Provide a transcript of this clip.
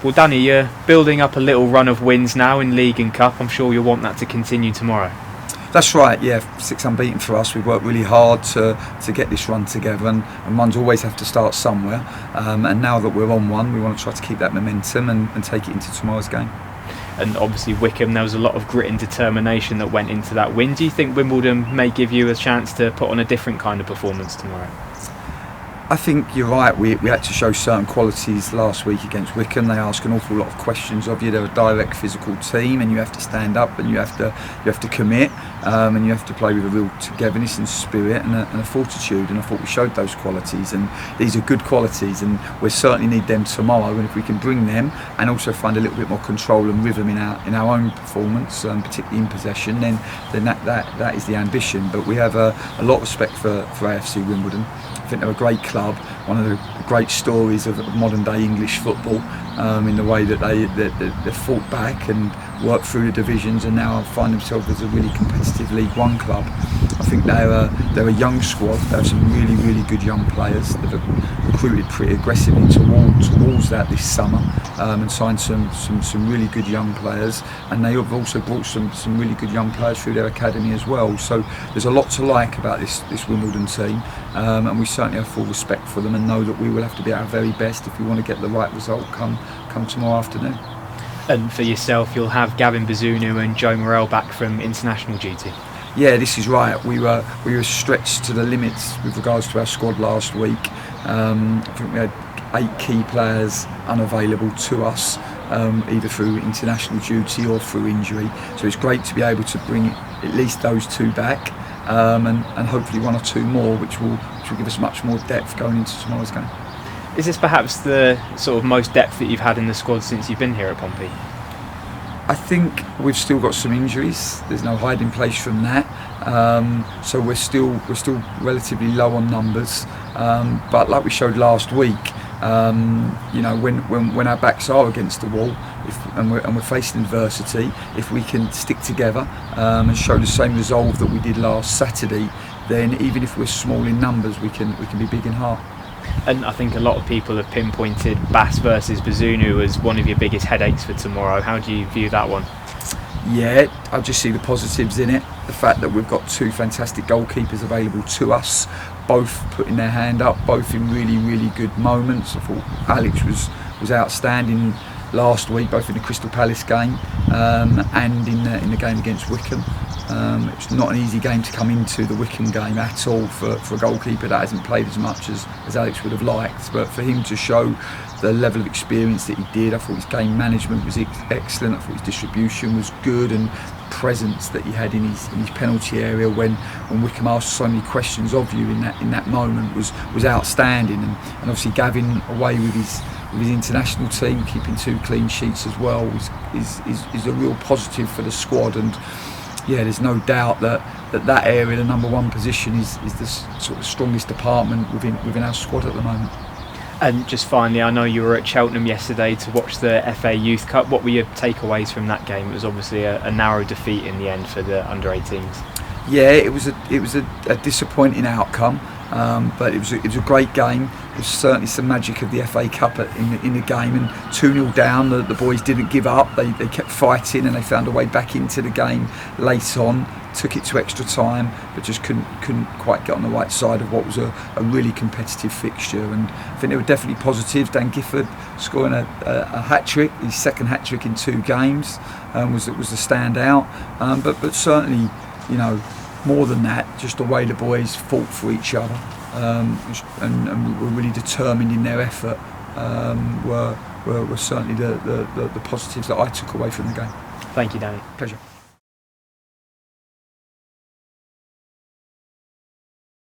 Well, Danny, you're building up a little run of wins now in League and Cup. I'm sure you'll want that to continue tomorrow. That's right, yeah, 6 unbeaten for us. We've worked really hard to get this run together, and runs always have to start somewhere. And now that we're on one, we want to try to keep that momentum and take it into tomorrow's game. And obviously Wycombe, there was a lot of grit and determination that went into that win. Do you think Wimbledon may give you a chance to put on a different kind of performance tomorrow? I think you're right. We had to show certain qualities last week against Wycombe. They ask an awful lot of questions of you. They're a direct physical team, and you have to stand up, and you have to commit, and you have to play with a real togetherness and spirit and a fortitude. And I thought we showed those qualities, and these are good qualities, and we certainly need them tomorrow. And if we can bring them and also find a little bit more control and rhythm in our own performance, particularly in possession, then that is the ambition. But we have a lot of respect for AFC Wimbledon. I think they're a great club, one of the great stories of modern day English football, in the way that they fought back and worked through the divisions and now find themselves as a really competitive League One club. I think they're a young squad. They have some really good young players. They've recruited pretty aggressively towards that this summer, and signed some really good young players, and they have also brought some really good young players through their academy as well. So there's a lot to like about this Wimbledon team, and we certainly have full respect for them and know that we will have to be at our very best if we want to get the right result come tomorrow afternoon. And for yourself, you'll have Gavin Bazunu and Joe Morrell back from international duty. Yeah, this is right. We were stretched to the limits with regards to our squad last week. I think we had 8 key players unavailable to us, either through international duty or through injury. So it's great to be able to bring at least those 2 back, and hopefully 1 or 2 more, which will give us much more depth going into tomorrow's game. Is this perhaps the sort of most depth that you've had in the squad since you've been here at Pompey? I think we've still got some injuries. There's no hiding place from that. So we're still relatively low on numbers. But like we showed last week, when our backs are against the wall, and we're facing adversity, if we can stick together and show the same resolve that we did last Saturday, then even if we're small in numbers, we can be big in heart. And I think a lot of people have pinpointed Bass versus Bazunu as one of your biggest headaches for tomorrow. How do you view that one? Yeah, I just see the positives in it. The fact that we've got 2 fantastic goalkeepers available to us, both putting their hand up, both in really good moments. I thought Alex was outstanding last week, both in the Crystal Palace game and in the game against Wycombe. It's not an easy game to come into, the Wycombe game, at all for a goalkeeper that hasn't played as much as Alex would have liked. But for him to show the level of experience that he did, I thought his game management was excellent. I thought his distribution was good, and the presence that he had in his penalty area when Wycombe asked so many questions of you in that moment was outstanding. And obviously Gavin away with his international team, keeping 2 clean sheets as well, is a real positive for the squad. And yeah, there's no doubt that area, the number 1 position, is the sort of strongest department within our squad at the moment. And just finally, I know you were at Cheltenham yesterday to watch the FA Youth Cup. What were your takeaways from that game? It was obviously a narrow defeat in the end for the under-18s. Yeah, it was a disappointing outcome, but it was a great game. There's certainly some magic of the FA Cup in the game, and 2-0 down, the boys didn't give up. They kept fighting, and they found a way back into the game late on. Took it to extra time, but just couldn't quite get on the right side of what was a really competitive fixture. And I think there were definitely positives. Dan Gifford scoring a hat-trick, his 2nd hat-trick in 2 games, was the standout. But certainly, more than that, just the way the boys fought for each other, and were really determined in their effort, were certainly the positives that I took away from the game. Thank you, Danny. Pleasure.